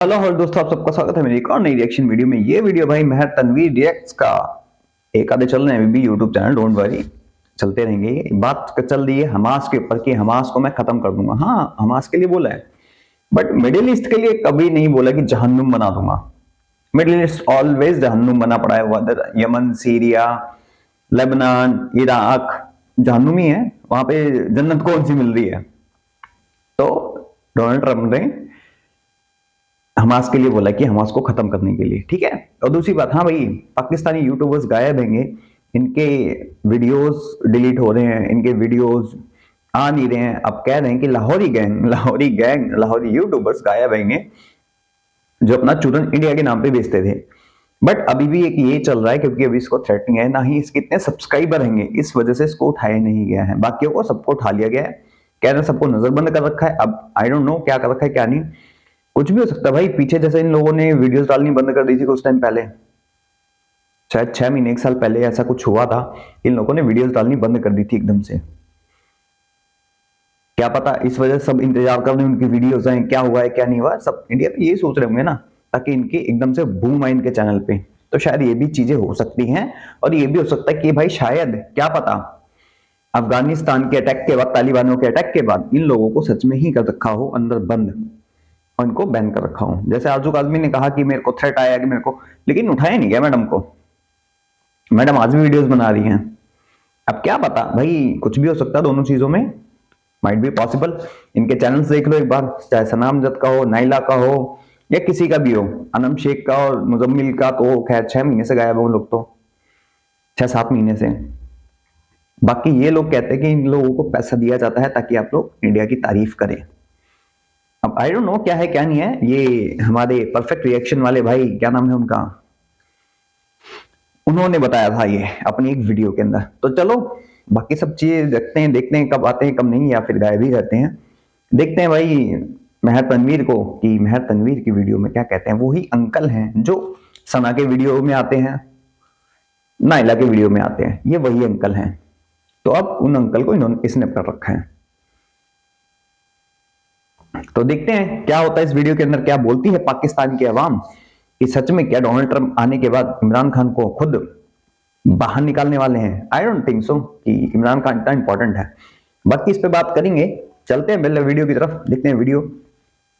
Hello और दोस्तों, आप सबका स्वागत है मेरी एक और नई रिएक्शन वीडियो में। ये वीडियो भाई महर तनवीर रिएक्ट्स का एक आधे चल रहे हैं अभी भी यूट्यूब चैनल, डोंट वरी, चलते रहेंगे। बात चल रही है हमास के ऊपर कि हमास को मैं खत्म कर दूंगा। हाँ, हमास के लिए बोला है, बट मिडिल ईस्ट के लिए कभी नहीं बोला कि जहन्नुम बना दूंगा। मिडिल ईस्ट ऑलवेज जहन्नुम बना पड़ा है। Vadar Yemen, Syria, Lebanon, Iraq जहन्नुम ही है। वहां पे जन्नत कौन सी मिल रही है? तो डोनाल्ड ट्रंप ने हमास के लिए बोला कि हमास को खत्म करने के लिए, ठीक है। और दूसरी बात, हाँ भाई, पाकिस्तानी यूट्यूबर्स गायब हैंगे, इनके वीडियोस डिलीट हो रहे हैं, इनके वीडियोस आ नहीं रहे हैं। अब कह रहे हैं कि लाहौरी लाहौरी यूट्यूबर्स गायब हैंगे जो अपना चूरन इंडिया के नाम पे बेचते थे। बट अभी भी एक ये चल रहा है क्योंकि अभी इसको थ्रेटनिंग है, ना ही इसके इतने सब्सक्राइबर हैंगे, इस वजह से इसको उठाया नहीं गया है। बाकियों को सबको उठा लिया गया है, कह रहे हैं सबको नजरबंद कर रखा है। अब आई डोंट नो क्या कर रखा है क्या नहीं, कुछ भी हो सकता है भाई। पीछे जैसे इन लोगों ने वीडियोस डालनी बंद कर दी थी कुछ टाइम पहले, शायद 6 महीने 1 साल पहले ऐसा कुछ हुआ था, इन लोगों ने वीडियोस डालनी बंद कर दी थी एकदम से। क्या पता इस वजह से सब इंतजार कर रहे हैं उनकी वीडियोस आए, क्या हुआ है क्या नहीं हुआ। सब इंडिया में यही सोच रहे होंगे ना, ताकि इनके एकदम से बूम आए इनके चैनल पे। तो शायद ये भी चीजें हो सकती हैं, और ये भी हो सकता है कि भाई शायद क्या पता अफगानिस्तान के अटैक के बाद, तालिबानों के अटैक के बाद इन लोगों को सच में ही कर रखा हो अंदर बंद, उनको बैन कर रखा हूं। जैसे आजू आजमी ने कहा कि मेरे को थ्रेट आया कि मेरे को, लेकिन उठाया नहीं गया मैडम को। मैडम आज भी वीडियोस बना रही हैं। अब क्या पता भाई, कुछ भी हो सकता है दोनों चीजों में, माइट बी पॉसिबल। इनके चैनल्स देख लो एक बार, चाहे सनाम जद का हो, नाइला का हो, या किसी का भी हो, अनम शेख का और मुजम्मिल का, तो खैर 6 महीने से गायब हो लोग, तो 6-7 महीने से। बाकी ये लोग कहते हैं कि इन लोगों को पैसा दिया जाता है ताकि आप लोग इंडिया की तारीफ करें। अब आई डोंट नो क्या है क्या नहीं है। ये हमारे परफेक्ट रिएक्शन वाले भाई, क्या नाम है उनका, उन्होंने बताया था ये अपनी एक वीडियो के अंदर। तो चलो बाकी सब चीजें देखते हैं कब आते हैं कब नहीं, या फिर गायब ही रहते हैं। देखते हैं भाई महर तनवीर को, कि महर तनवीर की वीडियो में क्या कहते हैं। वही अंकल हैं जो सना के वीडियो में आते हैं, नाइला के वीडियो में आते हैं, ये वही अंकल हैं। तो अब उन अंकल को इन्होंने स्नैप कर रखा है। तो देखते हैं क्या होता है इस वीडियो के अंदर, क्या बोलती है पाकिस्तान की आवाम, कि सच में क्या डोनाल्ड ट्रंप आने के बाद इमरान खान को खुद बाहर निकालने वाले हैं। आई डोंट थिंक सो कि इमरान खान इतना इंपॉर्टेंट है। बाकी इस पे बात करेंगे, चलते हैं पहले वीडियो की तरफ, देखते हैं वीडियो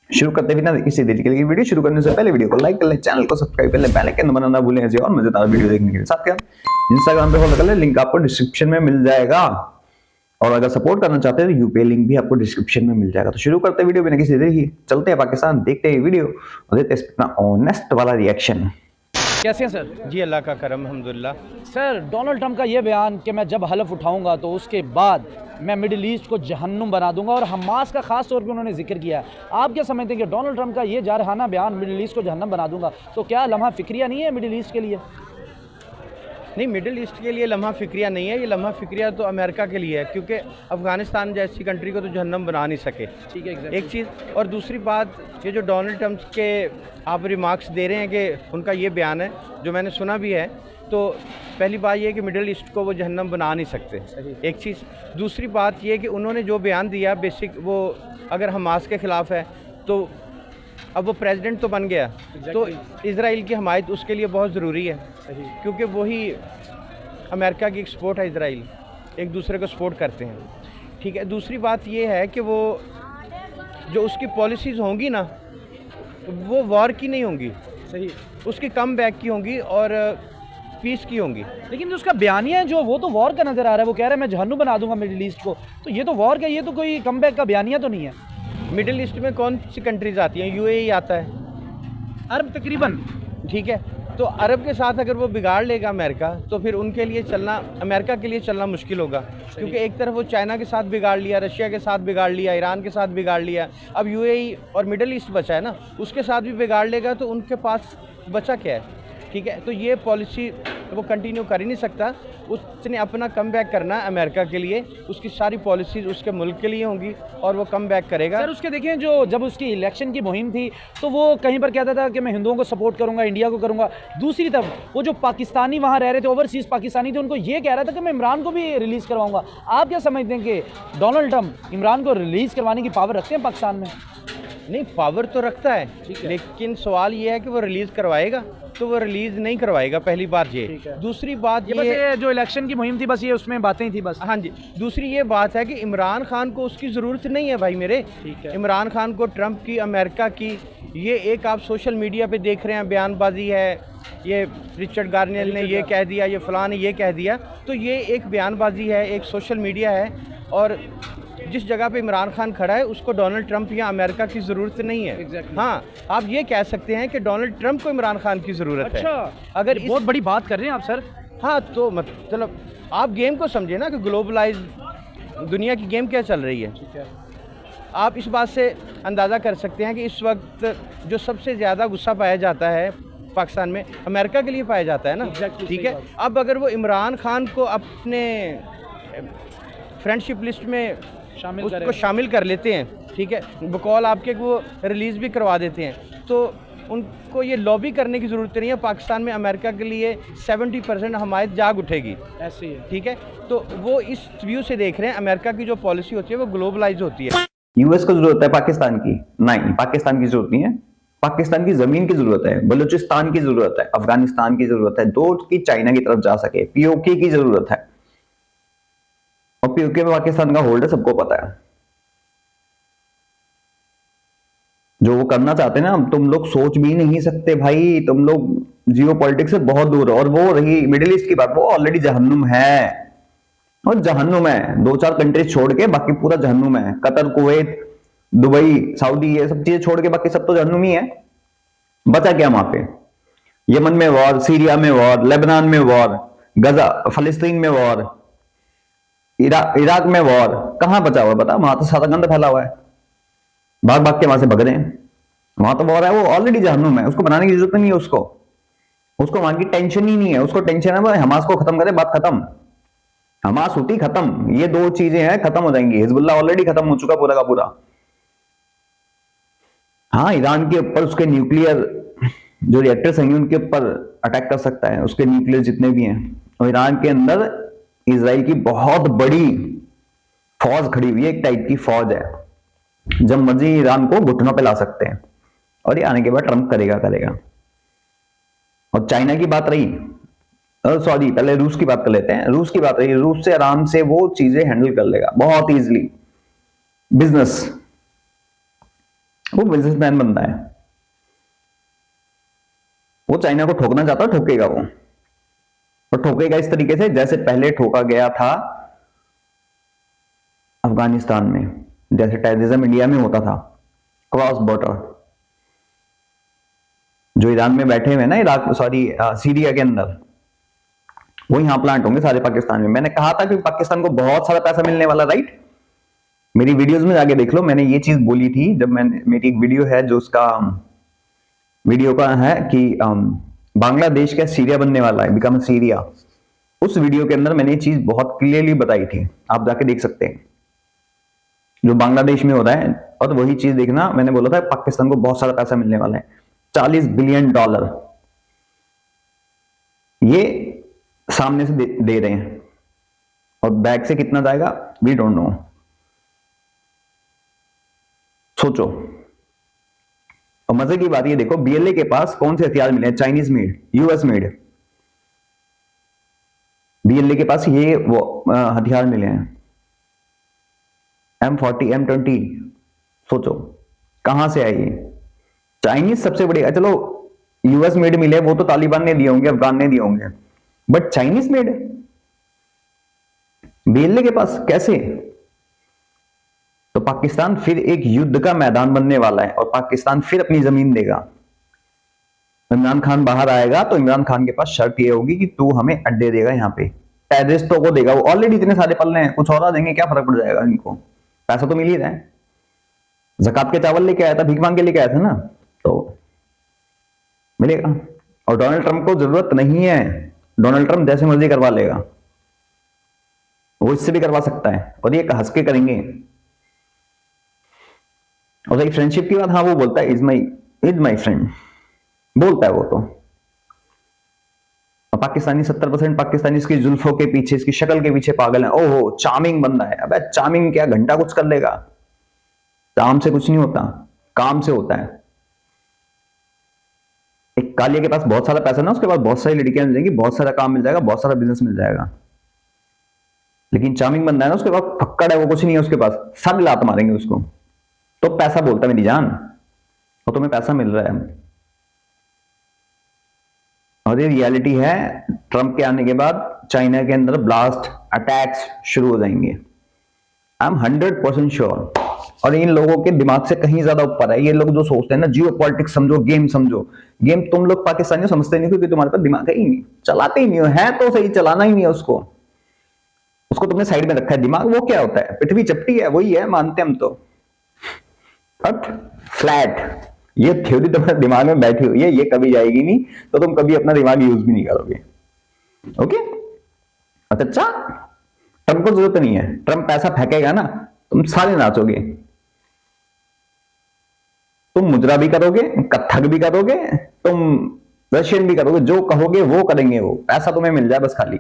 शुरू करते बिना किसी देरी के लिए। वीडियो शुरू करने से पहले वीडियो को लाइक कर ले, चैनल को सब्सक्राइब कर ले, बेल आइकन दबाना ना भूलें ऐसे और मजेदार वीडियो देखने के लिए। साथ ही इंस्टाग्राम पे फॉलो कर ले, लिंक आपको डिस्क्रिप्शन में मिल जाएगा। और अगर सपोर्ट करना चाहते हैं तो यूपीआई लिंक भी आपको डिस्क्रिप्शन में मिल जाएगा। तो शुरू करते हैं वीडियो बिना किसी देरी के, चलते हैं पाकिस्तान, देखते हैं वीडियो और देते हैं अपना ऑनेस्ट वाला रिएक्शन। कैसे हैं सर? जी अल्लाह का करम अल्हम्दुलिल्लाह। सर, डोनाल्ड ट्रंप का ये बयान कि मैं जब हलफ उठाऊंगा तो उसके बाद मैं मिडिल ईस्ट को जहन्नुम बना दूंगा, और हमास का खास तौर पे उन्होंने जिक्र किया है। आप क्या समझते हैं कि डोनाल्ड ट्रंप का ये जारहाना बयान मिडिल ईस्ट को जहन्नुम बना दूंगा, तो क्या लम्हा फिक्रिया नहीं है मिडिल ईस्ट के लिए? नहीं, मिडिल ईस्ट के लिए लम्हा फिक्रिया नहीं है, ये लम्हा फिक्रिया तो अमेरिका के लिए है, क्योंकि अफ़गानिस्तान जैसी कंट्री को तो जहन्नम बना नहीं सके। ठीक है, एक चीज़। और दूसरी बात, ये जो डोनाल्ड ट्रंप के आप रिमार्क्स दे रहे हैं कि उनका ये बयान है जो मैंने सुना भी है, तो पहली बात ये है कि मिडिल ईस्ट को वो जहन्नम बना नहीं सकते, एक चीज़। दूसरी बात ये कि उन्होंने जो बयान दिया बेसिक, वो अगर हमास के ख़िलाफ़ है तो अब वो प्रेसिडेंट तो बन गया, तो इज़राइल की हमायत उसके लिए बहुत ज़रूरी है, क्योंकि वही अमेरिका की एक सपोर्ट है। इज़राइल एक दूसरे को सपोर्ट करते हैं, ठीक है। दूसरी बात ये है कि वो जो उसकी पॉलिसीज़ होंगी ना, वो वॉर की नहीं होंगी, सही, उसकी कम बैक की होंगी और पीस की होंगी। लेकिन जो उसका बयानिया है जो, वो तो वॉर का नज़र आ रहा है। वो कह रहा है मैं जहन्नुम बना दूंगा मिडिल ईस्ट को, तो ये तो वॉर का, ये तो कोई कमबैक का बयानिया तो नहीं है। मिडिल ईस्ट में कौन सी कंट्रीज़ आती हैं? यूएई आता है, अरब तकरीबन, ठीक है। तो अरब के साथ अगर वो बिगाड़ लेगा अमेरिका, तो फिर उनके लिए चलना, अमेरिका के लिए चलना मुश्किल होगा, क्योंकि एक तरफ वो चाइना के साथ बिगाड़ लिया, रशिया के साथ बिगाड़ लिया, ईरान के साथ बिगाड़ लिया, अब यूएई और मिडिल ईस्ट बचा है ना, उसके साथ भी बिगाड़ लेगा, तो उनके पास बचा क्या है? ठीक है, तो ये पॉलिसी वो कंटिन्यू कर ही नहीं सकता। उसने अपना कम बैक करना है अमेरिका के लिए, उसकी सारी पॉलिसीज़ उसके मुल्क के लिए होंगी और वो कम बैक करेगा। सर उसके देखें, जो जब उसकी इलेक्शन की मुहिम थी तो वो कहीं पर कहता था कि मैं हिंदुओं को सपोर्ट करूंगा, इंडिया को करूंगा। दूसरी तरफ वो जो पाकिस्तानी वहाँ रह रहे थे, ओवरसीज़ पाकिस्तानी थे, उनको ये कह रहा था कि मैं इमरान को भी रिलीज़ करवाऊंगा। आप क्या समझते हैं कि डोनाल्ड ट्रंप इमरान को रिलीज़ करवाने की पावर रखते हैं पाकिस्तान में? नहीं, पावर तो रखता है, ठीक है। लेकिन सवाल ये है कि वो रिलीज करवाएगा, तो वो रिलीज नहीं करवाएगा, पहली बात ये। ठीक है। दूसरी बात ये बस ये जो इलेक्शन की मुहिम थी, बस ये उसमें बातें ही थी बस। हाँ जी, दूसरी ये बात है कि इमरान खान को उसकी ज़रूरत नहीं है भाई मेरे। ठीक है। इमरान खान को ट्रंप की, अमेरिका की, ये एक आप सोशल मीडिया पे देख रहे हैं बयानबाजी है, ये रिचर्ड गार्नियल ने ये कह दिया, ये फलां ने ये कह दिया, तो ये एक बयानबाजी है, एक सोशल मीडिया है। और जिस जगह पे इमरान खान खड़ा है उसको डोनाल्ड ट्रंप या अमेरिका की ज़रूरत नहीं है। Exactly. हाँ, आप ये कह सकते हैं कि डोनाल्ड ट्रंप को इमरान खान की ज़रूरत है। अगर ये बहुत बड़ी बात कर रहे हैं आप सर। हाँ, तो मतलब आप गेम को समझे ना कि ग्लोबलाइज दुनिया की गेम क्या चल रही है। ठीक है। आप इस बात से अंदाज़ा कर सकते हैं कि इस वक्त जो सबसे ज़्यादा गुस्सा पाया जाता है पाकिस्तान में, अमेरिका के लिए पाया जाता है ना। Exactly, ठीक सही है। बात। अब अगर वो इमरान खान को अपने फ्रेंडशिप लिस्ट में शामिल उसको करें। शामिल कर लेते हैं, ठीक है, बकौल आपके वो रिलीज़ भी करवा देते हैं, तो उनको ये लॉबी करने की ज़रूरत नहीं है। पाकिस्तान में अमेरिका के लिए 70% हमायत जाग उठेगी। ऐसे ही है। ठीक है, तो वो इस व्यू से देख रहे हैं, अमेरिका की जो पॉलिसी होती है वो ग्लोबलाइज होती है। यूएस को जरूरत है पाकिस्तान की? नहीं, पाकिस्तान की जरूरत नहीं है। पाकिस्तान की जमीन की जरूरत है, बलूचिस्तान की जरूरत है, अफगानिस्तान की जरूरत है, दो की चाइना की तरफ जा सके, पीओके की जरूरत है। और पीओके में पाकिस्तान का होल्ड है, सबको पता है। जो वो करना चाहते हैं ना, तुम लोग सोच भी नहीं सकते भाई, तुम लोग जियो पॉलिटिक्स से बहुत दूर हो। और वो रही मिडिल ईस्ट की बात, वो ऑलरेडी जहन्नुम है, और जहन्नुम है। दो चार कंट्रीज छोड़ के बाकी पूरा जहन्नुम है। कतर, कुवैत, दुबई, सऊदी, ये सब चीजें छोड़ के बाकी सब तो जहन्नुम ही है। बचा क्या वहां पे? यमन में वॉर, सीरिया में वॉर, लेबनान में वॉर, गजा फलस्तीन में वॉर, इराक में वॉर, कहां बचा हुआ बता? वहां तो सारा गंद फैला हुआ है, भाग भाग के वहां से भग रहे हैं। वहां तो वॉर है, वो ऑलरेडी जहन्नुम है, उसको बनाने की जरूरत नहीं है। उसको वहां की टेंशन ही नहीं है। उसको टेंशन है हमास को खत्म करे, बात खत्म। हमास होती खत्म, ये दो चीजें हैं, खत्म हो जाएंगी। हिजबुल्लाह ऑलरेडी खत्म हो चुका पूरा का पूरा। हाँ, ईरान के ऊपर उसके न्यूक्लियर जो रिएक्टर्स हैं उनके ऊपर अटैक कर सकता है, उसके न्यूक्लियर जितने भी हैं। और ईरान के अंदर इजराइल की बहुत बड़ी फौज खड़ी हुई है, एक टाइप की फौज है, जब मर्जी ईरान को घुटनों पे ला सकते हैं। और ये आने के बाद ट्रंप करेगा। और चाइना की बात रही, सॉरी पहले रूस की बात कर लेते हैं। रूस की बात रही, रूस से आराम से वो चीजें हैंडल कर लेगा बहुत इजीली। बिजनेस, वो बिजनेसमैन बनता है, वो चाइना को ठोकना चाहता है, ठोकेगा वो। और ठोकेगा इस तरीके से जैसे पहले ठोका गया था अफगानिस्तान में, जैसे टेररिज्म इंडिया में होता था क्रॉस बॉर्डर। जो ईरान में बैठे हुए ना, इराक सॉरी सीरिया के अंदर, वो यहां प्लांट होंगे सारे पाकिस्तान में। मैंने कहा था कि पाकिस्तान को बहुत सारा पैसा मिलने वाला, राइट? मेरी वीडियोस में जाके देख लो, मैंने ये चीज बोली थी जब मैंने, मेरी एक वीडियो है जो उसका वीडियो का है कि बांग्लादेश का सीरिया बनने वाला है, बिकम सीरिया। उस वीडियो के अंदर मैंने ये चीज बहुत क्लियरली बताई थी, आप जाके देख सकते हैं जो बांग्लादेश में हो रहा है। और वही चीज देखना, मैंने बोला था पाकिस्तान को बहुत सारा पैसा मिलने वाला है, $40 बिलियन ये सामने से दे रहे हैं। और बैक से कितना जाएगा वी डोंट नो। सोचो। और मजे की बात ये देखो, बीएलए के पास कौन से हथियार मिले हैं? Chinese made, US made. BLA के पास ये वो हथियार मिले हैं, M40, M20। सोचो कहां से आए ये? चाइनीज सबसे बड़ी, चलो यूएस मेड मिले, वो तो तालिबान ने दिए होंगे, अफगान ने दिए होंगे, बट चाइनीज मेड बीएलए के पास कैसे? तो पाकिस्तान फिर एक युद्ध का मैदान बनने वाला है, और पाकिस्तान फिर अपनी जमीन देगा। इमरान खान बाहर आएगा तो इमरान खान के पास शर्त ये होगी कि तू हमें अड्डे देगा, यहाँ पे टेररिस्टों को देगा। वो ऑलरेडी इतने सारे पल रहे हैं, कुछ और आ देंगे, क्या फर्क पड़ जाएगा इनको? पैसा तो मिल ही रहा है। ज़कात के चावल लेके आया था, भीख मांग के लेके आया था ना, तो मिलेगा। और डोनाल्ड ट्रंप को जरूरत नहीं है, डोनाल्ड ट्रंप जैसे मर्जी करवा लेगा, वो इससे भी करवा सकता है, और ये हंस के करेंगे। और रही फ्रेंडशिप की बात, हाँ वो बोलता है इज माई फ्रेंड, बोलता है वो तो। और पाकिस्तानी 70% पाकिस्तानी इसकी जुल्फों के पीछे, इसकी शक्ल के पीछे पागल है। ओहो चार्मिंग बंदा है। अबे चार्मिंग क्या, घंटा कुछ कर लेगा, चार्म से कुछ नहीं होता। काम से होता है। एक कालिया के पास बहुत सारा पैसा ना, उसके पास बहुत सारी लड़कियां मिल जाएंगी, बहुत सारा काम मिल जाएगा, बहुत सारा बिजनेस मिल जाएगा। लेकिन चार्मिंग बंदा है ना, उसके पास फक्कड़ है, वो कुछ नहीं है उसके पास, सब लात मारेंगे उसको। तो पैसा बोलता है मेरी जान, और तुम्हें पैसा मिल रहा है। और ये रियलिटी है, ट्रंप के आने के बाद चाइना के अंदर ब्लास्ट अटैक्स शुरू हो जाएंगे। I am 100% sure. और इन लोगों के दिमाग से कहीं ज्यादा ऊपर है। ये लोग जो सोचते हैं ना, जियो पॉलिटिक्स समझो, गेम समझो, गेम तुम लोग पाकिस्तानी समझते नहीं, क्योंकि तुम्हारे पास दिमाग है ही नहीं, चलाते ही नहीं हो, है तो सही, चलाना ही नहीं है उसको। उसको तुमने साइड में रखा है। दिमाग वो क्या होता है? पृथ्वी चपटी है, वही है, मानते हम तो। अर्थ फ्लैट, ये थ्योरी तुम्हारे दिमाग में बैठी हुई है, ये कभी जाएगी नहीं, तो तुम कभी अपना दिमाग यूज भी नहीं करोगे। ओके, अच्छा, ट्रंप को जरूरत नहीं है। ट्रंप पैसा फेंकेगा ना, तुम सारे नाचोगे, तुम मुजरा भी करोगे, कथक भी करोगे, तुम रशियन भी करोगे, जो कहोगे वो करेंगे। वो पैसा तुम्हें मिल जाए बस, खाली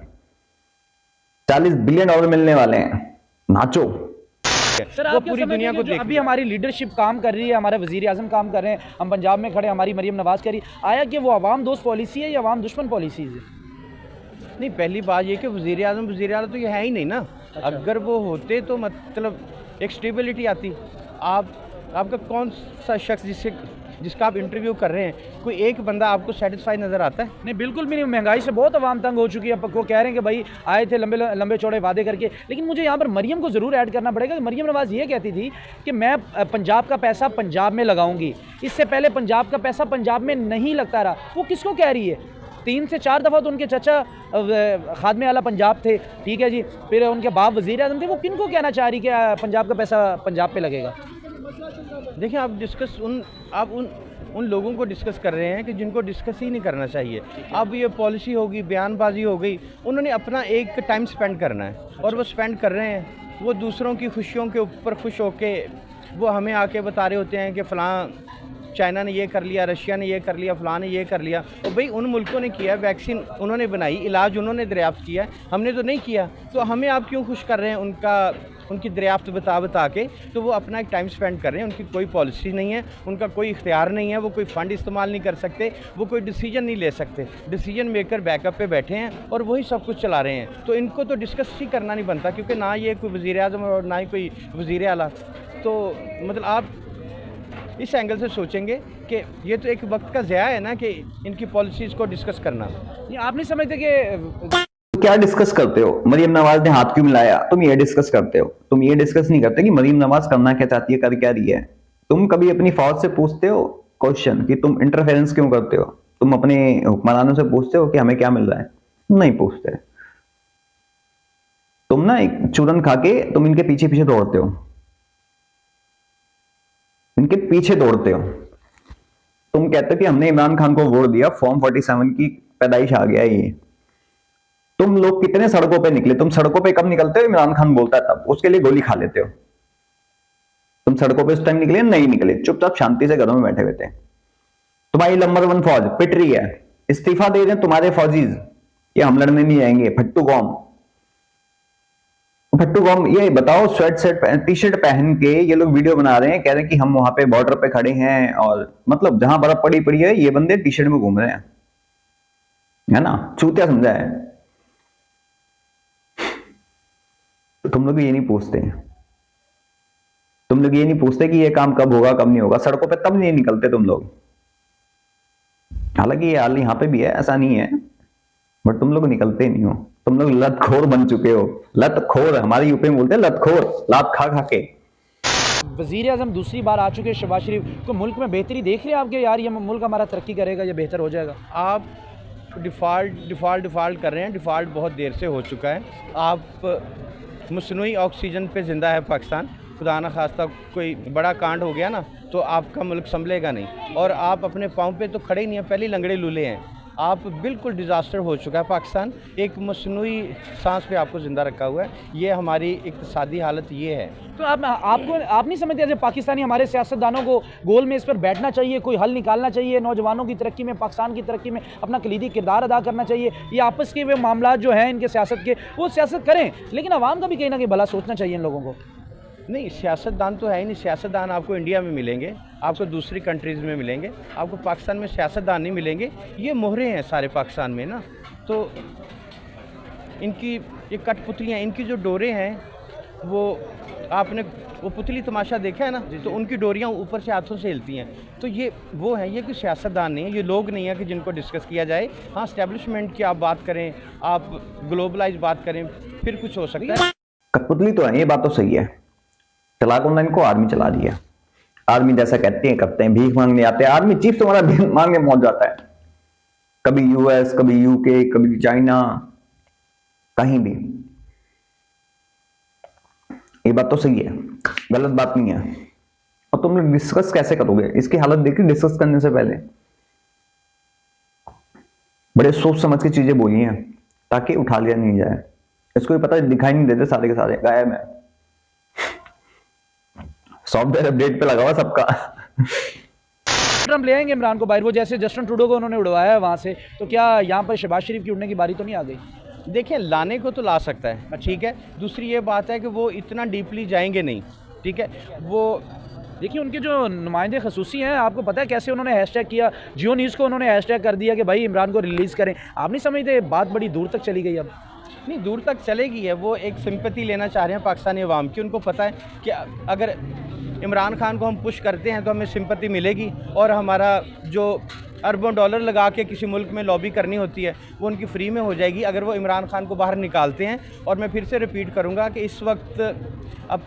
$40 बिलियन मिलने वाले हैं, नाचो। सर, आप पूरी दुनिया को अभी हमारी लीडरशिप काम कर रही है, हमारे वजीर आजम काम कर रहे हैं, हम पंजाब में खड़े, हमारी मरीम नवाज करी, आया कि वो अवाम दोस्त पॉलिसी है या अवाम दुश्मन पॉलिसी है? नहीं, पहली बात ये कि वज़ीर आज़म तो ये है ही नहीं ना। अगर वो होते तो मतलब एक स्टेबिलिटी आती। आपका कौन सा शख्स जिसका आप इंटरव्यू कर रहे हैं, कोई एक बंदा आपको सेटिस्फाई नज़र आता है? नहीं, बिल्कुल भी नहीं। महंगाई से बहुत आवाम तंग हो चुकी है। वो कह रहे हैं कि भाई आए थे लंबे चौड़े वादे करके। लेकिन मुझे यहाँ पर मरीम को ज़रूर ऐड करना पड़ेगा कि मरीम नवाज़ ये कहती थी कि मैं पंजाब का पैसा पंजाब में लगाऊंगी। इससे पहले पंजाब का पैसा पंजाब में नहीं लगता रहा। वो किसको कह रही है? 3 से 4 दफ़ा तो उनके चचा खादमे आला पंजाब थे, ठीक है जी, फिर उनके बाप वज़ीर आज़म थे। वो किनको कहना चाह रही कि पंजाब का पैसा पंजाब पे लगेगा? देखिए, आप उन लोगों को डिस्कस कर रहे हैं कि जिनको डिस्कस ही नहीं करना चाहिए। अब ये पॉलिसी होगी, बयानबाजी हो गई, उन्होंने अपना एक टाइम स्पेंड करना है और वो स्पेंड कर रहे हैं। वो दूसरों की खुशियों के ऊपर खुश होके वो हमें आके बता रहे होते हैं कि फ़लाँ चाइना ने ये कर लिया, रशिया ने ये कर लिया, फ़लाँ ने ये कर लिया। और भाई उन मुल्कों ने किया, वैक्सीन उन्होंने बनाई, इलाज उन्होंने दरियाफ्त किया, हमने तो नहीं किया। तो हमें आप क्यों खुश कर रहे हैं उनकी दरियाफ्त बता के? तो वो अपना एक टाइम स्पेंड कर रहे हैं। उनकी कोई पॉलिसी नहीं है, उनका कोई इख्तियार नहीं है, वो कोई फ़ंड इस्तेमाल नहीं कर सकते, वो कोई डिसीजन नहीं ले सकते। डिसीजन मेकर बैकअप पे बैठे हैं और वही सब कुछ चला रहे हैं। तो इनको तो डिस्कस ही करना नहीं बनता, क्योंकि ना ये कोई वज़ीर आज़म और ना ही कोई वज़ीर आला। तो मतलब आप इस एंगल से सोचेंगे कि ये तो एक वक्त का ज़या है ना कि इनकी पॉलिसीज़ को डिस्कस करना। ये आप नहीं समझते कि क्या डिस्कस करते हो? मरीम नवाज ने हाथ क्यों मिलाया? तुम ये डिस्कस करते हो। तुम ये डिस्कस नहीं करते कि मरीम नवाज करना क्या चाहती है, कर क्या रही है। तुम कभी अपनी फौज से पूछते हो क्वेश्चन कि तुम इंटरफेरेंस क्यों करते हो? तुम अपने हुक्मरानों से पूछते हो कि हमें क्या मिल रहा है? नहीं पूछते। तुम ना एक चूरन खा के तुम इनके पीछे पीछे दौड़ते हो, इनके पीछे दौड़ते हो। तुम कहते हो कि हमने इमरान खान को वोट दिया, फॉर्म 47 की पैदाइश आ गया। ये तुम लोग कितने सड़कों पे निकले? तुम सड़कों पे कब निकलते हो? इमरान खान बोलता है तब, उसके लिए गोली खा लेते हो। तुम सड़कों पे उस टाइम निकले? नहीं निकले, चुपचाप शांति से घरों में बैठे हुए थे। तुम्हारी नंबर 1 फौज पिट रही है, इस्तीफा दे रहे हैं तुम्हारे फौजीज, ये हम लड़ने नहीं जाएंगे। फट्टू कौम, ये बताओ, टी शर्ट पहन के ये लोग वीडियो बना रहे हैं, कह रहे हैं कि हम वहां पे बॉर्डर पे खड़े हैं, और मतलब जहां बर्फ पड़ी है, ये बंदे टी शर्ट में घूम रहे हैं, है ना? चूतिया समझा है। तो तुम लोग ये नहीं पूछते, तुम लोग ये नहीं पूछते कि ये काम कब होगा कब नहीं होगा। सड़कों पे तब नहीं निकलते तुम लोग। हालांकि ये हाल यहाँ पे भी है, ऐसा नहीं है, बट तुम लोग निकलते नहीं हो। तुम लोग लतखोर बन चुके हो। लतखोर, हमारे यूपी में बोलते हैं लतखोर, लात खा खा के। वज़ीर आज़म दूसरी बार आ चुके हैं शहबाज शरीफ को। मुल्क में बेहतरी देख रहे हैं आपके? यार ये मुल्क हमारा तरक्की करेगा, ये बेहतर हो जाएगा। आप डिफ़ॉल्ट कर रहे हैं। डिफ़ॉल्ट बहुत देर से हो चुका है। आप मसनूई ऑक्सीजन पे ज़िंदा है पाकिस्तान। खुदा न खास्ता कोई बड़ा कांड हो गया ना, तो आपका मुल्क संभलेगा नहीं, और आप अपने पाँव पे तो खड़े ही नहीं हैं, पहले लंगड़े लूले हैं आप। बिल्कुल डिज़ास्टर हो चुका है पाकिस्तान। एक मसनूई सांस पे आपको ज़िंदा रखा हुआ है। ये हमारी इक़्तिसादी हालत ये है। तो आप नहीं समझते ऐसे पाकिस्तानी हमारे सियासतदानों को गोल में इस पर बैठना चाहिए, कोई हल निकालना चाहिए, नौजवानों की तरक्की में, पाकिस्तान की तरक्की में अपना कलीदी किरदार अदा करना चाहिए? ये आपस के वे मामला जो हैं इनके सियासत के, वो सियासत करें, लेकिन आवाम का भी कहीं ना कहीं भला सोचना चाहिए इन लोगों को। नहीं, सियासतदान तो है ही नहीं। सियासतदान आपको इंडिया में मिलेंगे, आपको दूसरी कंट्रीज़ में मिलेंगे, आपको पाकिस्तान में सियासतदान नहीं मिलेंगे। ये मोहरे हैं सारे पाकिस्तान में ना, तो इनकी ये कठपुतलियाँ, इनकी जो डोरे हैं वो आपने वो पुतली तमाशा देखा है ना, तो उनकी डोरियाँ ऊपर से हाथों से हिलती हैं। तो ये वो हैं, ये कोई सियासतदान नहीं है, ये लोग नहीं है कि जिनको डिस्कस किया जाए। हाँ, एस्टेब्लिशमेंट की आप बात करें, आप ग्लोबलाइज बात करें, फिर कुछ हो सकता है। कठपुतली तो है, ये बात तो सही है। चला कौन था इनको? आर्मी चला दिया। आर्मी जैसा कहते हैं करते हैं, भीख मांगने आते हैं। आर्मी चीफ तुम्हारा भीख मांगने पहुंच जाता है, कभी यूएस, कभी यूके, कभी चाइना, कहीं भी। ये बात तो सही है, गलत बात नहीं है। और तुम लोग डिस्कस कैसे करोगे? इसकी हालत देखी डिस्कस करने से पहले। बड़े सोच समझ के चीजें बोली हैं ताकि उठा लिया नहीं जाए। इसको भी पता है, दिखाई नहीं देते, सारे के सारे गायब है। सॉफ्टवेयर अपडेट पे लगा हुआ सबका। ट्रम्प ले आएंगे इमरान को बाहर, वो जैसे जस्टिन ट्रूडो को उन्होंने उड़वाया है वहाँ से, तो क्या यहाँ पर शहबाज शरीफ की उड़ने की बारी तो नहीं आ गई? देखिए, लाने को तो ला सकता है, ठीक है। दूसरी ये बात है कि वो इतना डीपली जाएंगे नहीं, ठीक है। वो देखिए उनके जो नुमाइंदे खसूसी हैं, आपको पता है कैसे उन्होंने हैशटैग किया, जियो न्यूज़ को उन्होंने हैशटैग कर दिया कि भाई इमरान को रिलीज़ करें। आप नहीं समझते बात बड़ी दूर तक चली गई? अब नहीं, दूर तक चलेगी है। वो एक सिंपैथी लेना चाह रहे हैं पाकिस्तानी अवाम की। उनको पता है कि अगर इमरान खान को हम पुश करते हैं तो हमें सिंपैथी मिलेगी, और हमारा जो अरबों डॉलर लगा के किसी मुल्क में लॉबी करनी होती है वो उनकी फ्री में हो जाएगी अगर वो इमरान खान को बाहर निकालते हैं। और मैं फिर से रिपीट करूँगा कि इस वक्त अब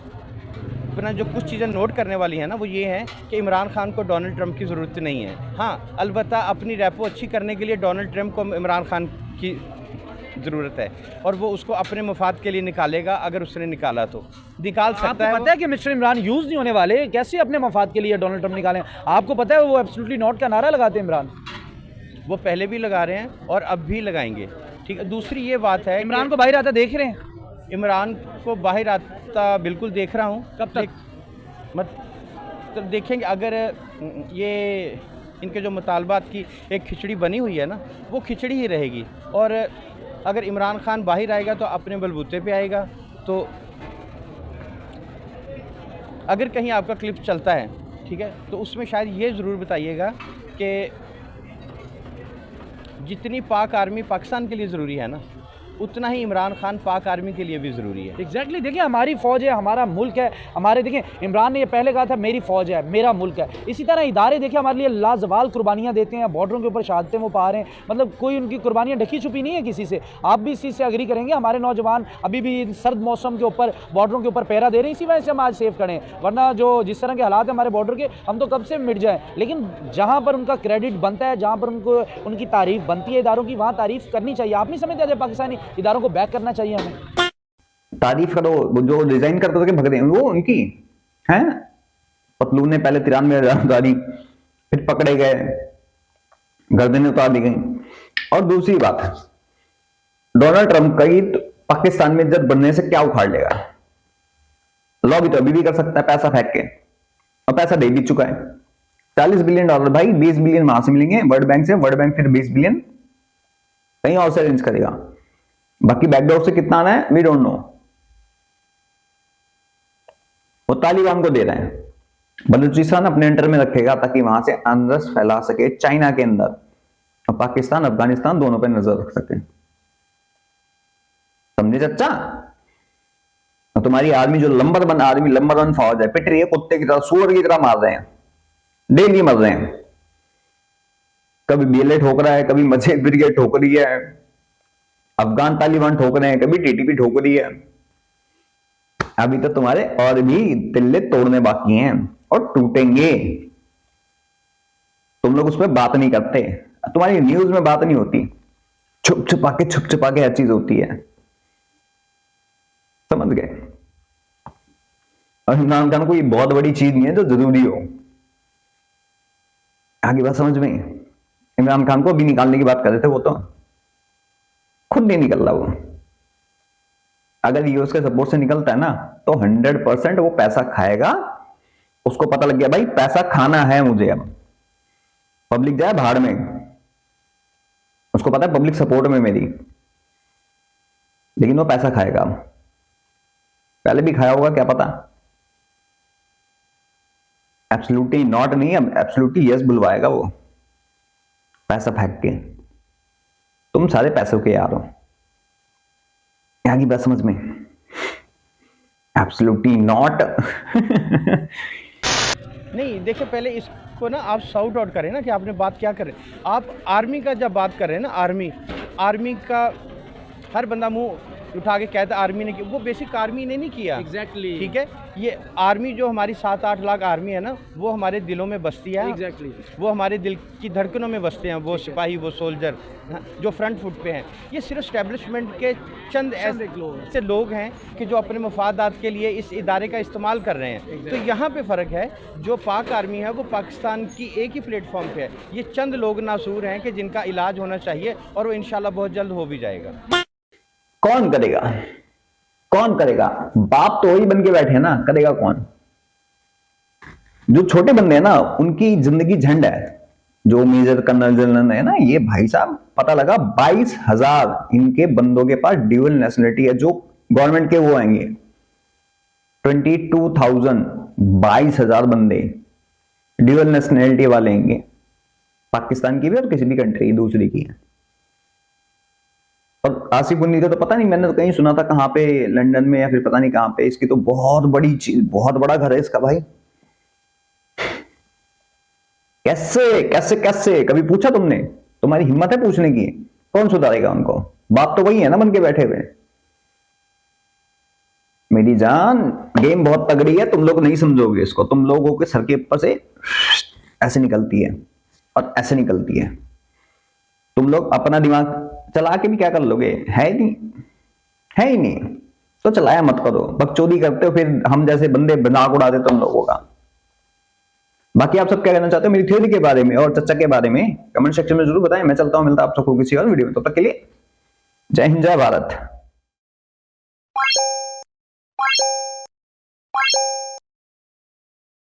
अपना जो कुछ चीज़ें नोट करने वाली हैं ना, वो ये है कि इमरान खान को डोनाल्ड ट्रंप की ज़रूरत नहीं है। हाँ, अलबत्ता अपनी रेपो अच्छी करने के लिए डोनाल्ड ट्रंप को इमरान खान की ज़रूरत है, और वो उसको अपने मफाद के लिए निकालेगा। अगर उसने निकाला तो निकाल सकता है। पता है कि मिस्टर इमरान यूज़ नहीं होने वाले, कैसे अपने मफाद के लिए डोनाल्ड ट्रंप निकालें? आपको पता है वो एब्सोल्युटली नॉट का नारा लगाते हैं इमरान, वो पहले भी लगा रहे हैं और अब भी लगाएंगे, ठीक है। दूसरी ये बात है, इमरान को बाहर आता देख रहे हैं? इमरान को बाहर आता बिल्कुल देख रहा हूँ। कब तक? तो देखेंगे। अगर ये इनके जो मुतालबात की एक खिचड़ी बनी हुई है ना, वो खिचड़ी ही रहेगी। और अगर इमरान खान बाहर आएगा तो अपने बलबूते पे आएगा। तो अगर कहीं आपका क्लिप चलता है, ठीक है, तो उसमें शायद ये ज़रूर बताइएगा कि जितनी पाक आर्मी पाकिस्तान के लिए ज़रूरी है ना, उतना ही इमरान खान पाक आर्मी के लिए भी ज़रूरी है। एग्जैक्टली देखिए हमारी फ़ौज है, हमारा मुल्क है, हमारे देखिए इमरान ने ये पहले कहा था मेरी फ़ौज है, मेरा मुल्क है। इसी तरह इदारे देखिए हमारे लिए लाजवाल कुर्बानियाँ देते हैं, बॉर्डरों के ऊपर शहादतें वो पा रहे हैं, मतलब कोई उनकी कुर्बानियाँ ढकी छुपी नहीं है किसी से। आप भी इस चीज़ से अग्री करेंगे, हमारे नौजवान अभी भी सर्द मौसम के ऊपर बॉर्डरों के ऊपर पहरा दे रहे हैं, इसी वजह से हम आज सेफ खड़े हैं। वरना जो जिस तरह के हालात हैं हमारे बॉर्डर के, हम तो कब से मिट जाएँ। लेकिन जहाँ पर उनका क्रेडिट बनता है, जहाँ पर उनको उनकी तारीफ़ बनती है इदारों की, वहाँ तारीफ़ करनी चाहिए। आप नहीं समझते जब पाकिस्तानी इदारों को बैक करना चाहिए हमें? तारीफ करो, वो जो डिजाइन करते थे भग रहे हैं वो उनकी है। पतलून ने पहले 93,000 उतारी, फिर पकड़े गए, गर्दनें उतार दी गई। और दूसरी बात है, डोनाल्ड ट्रंप कई तो पाकिस्तान में जब बनने से क्या उखाड़ लेगा? लॉबी तो अभी भी कर सकता है पैसा फेंक के, और पैसा दे भी चुका है। $40 बिलियन भाई, 20 बिलियन वहां से मिलेंगे वर्ल्ड बैंक से, वर्ल्ड बैंक फिर 20 बिलियन कहीं और से अरेंज करेगा। बाकी बैकडोर से कितना आना है वी डोंट नो। वो तालिबान को दे रहे हैं, बलूचिस्तान अपने अंडर में रखेगा ताकि वहां से अनरस फैला सके चाइना के अंदर, और पाकिस्तान अफगानिस्तान दोनों पे नजर रख सके। समझे चच्चा? तुम्हारी आर्मी जो नंबर 1 फौज है, पिट रही है कुत्ते की तरह, सूअर की तरह मार रहे हैं, डेली मर रहे हैं। कभी बीएलए ठोक रहा है, कभी मजीद ब्रिगेड ठोक रही है, अफगान तालिबान ठोक रहे हैं, कभी टीटीपी ठोक रही है। अभी तो तुम्हारे और भी तिल्ले तोड़ने बाकी हैं और टूटेंगे। तुम लोग उस पर बात नहीं करते, तुम्हारी न्यूज में बात नहीं होती, छुप छुपा के हर चीज होती है। समझ गए? और इमरान खान को ये बहुत बड़ी चीज नहीं है जो जरूरी हो। आगे बात समझ में? इमरान खान को अभी निकालने की बात कर रहे थे, वो तो खुद नहीं निकल रहा वो। अगर यूएस के सपोर्ट से निकलता है ना तो 100% वो पैसा खाएगा। उसको पता लग गया भाई पैसा खाना है मुझे, अब पब्लिक जाए भाड़ में, उसको पता है पब्लिक सपोर्ट में मेरी, लेकिन वो पैसा खाएगा। पहले भी खाया होगा क्या पता, एब्सोल्युटली नॉट नहीं, अब एब्सोल्युटली यस बुलवाएगा वो, पैसा फेंक के। तुम सारे पैसों के यार हो, यहाँ की बात समझ में? Absolutely not. नहीं देखिए, पहले इसको ना आप साउट आउट करें ना कि आपने बात क्या कर रहे हैं। आप आर्मी का जब बात कर रहे हैं ना, आर्मी का हर बंदा मुंह उठा के कहता है आर्मी ने किया, वो बेसिक आर्मी ने नहीं किया। एग्जैक्टली। ठीक है, ये आर्मी जो हमारी 7-8 लाख आर्मी है ना, वो हमारे दिलों में बसती है। एग्जैक्टली। वो हमारे दिल की धड़कनों में बसते हैं, वो सिपाही, वो सोल्जर जो फ्रंट फुट पे हैं। ये सिर्फ स्टैब्लिशमेंट के चंद ऐसे लोग हैं कि जो अपने मफादात के लिए इस इदारे का इस्तेमाल कर रहे हैं। तो यहाँ पे फ़र्क है, जो पाक आर्मी है वो पाकिस्तान की एक ही प्लेटफॉर्म पे है। ये चंद लोग नासूर हैं कि जिनका इलाज होना चाहिए, और वो इंशाल्लाह बहुत जल्द हो भी जाएगा। कौन करेगा? कौन करेगा? बाप तो वही बन के बैठे हैं ना, करेगा कौन? जो छोटे बंदे हैं ना, उनकी जिंदगी झंड है। जो मेजर कर्नल जनरल है ना, ये भाई साहब पता लगा 22,000 इनके बंदों के पास ड्यूअल नेशनलिटी है, जो गवर्नमेंट के वो आएंगे 22,000, 22,000 बंदे ड्यूअल नेशनलिटी वाले आएंगे, पाकिस्तान की भी और किसी भी कंट्री दूसरी की है। और आसिफ मुनीर का तो पता नहीं, मैंने तो कहीं सुना था, कहां पे, लंदन में या फिर पता नहीं कहां पे, इसकी तो बहुत बड़ी चीज, बहुत बड़ा घर है इसका भाई। कैसे कैसे कैसे कभी पूछा तुमने? तुम्हारी हिम्मत है पूछने की? कौन सुधारेगा उनको? बाप तो वही है ना बन के बैठे हुए। मेरी जान, गेम बहुत तगड़ी है, तुम लोग नहीं समझोगे इसको। तुम लोगों के सर के ऊपर से ऐसे निकलती है और ऐसे निकलती है। तुम लोग अपना दिमाग चला के भी क्या कर लोगे? है ही नहीं, है ही नहीं, तो चलाया मत करो। बकचोदी करते हो, फिर हम जैसे बंदे मजाक उड़ाते तुम लोगों का। बाकी आप सब क्या कहना चाहते हो मेरी थ्योरी के बारे में और चर्चा के बारे में, कमेंट सेक्शन में जरूर बताएं। मैं चलता हूं, मिलता हूं आप सबको किसी और वीडियो में। तब तक के लिए जय हिंद, जय भारत।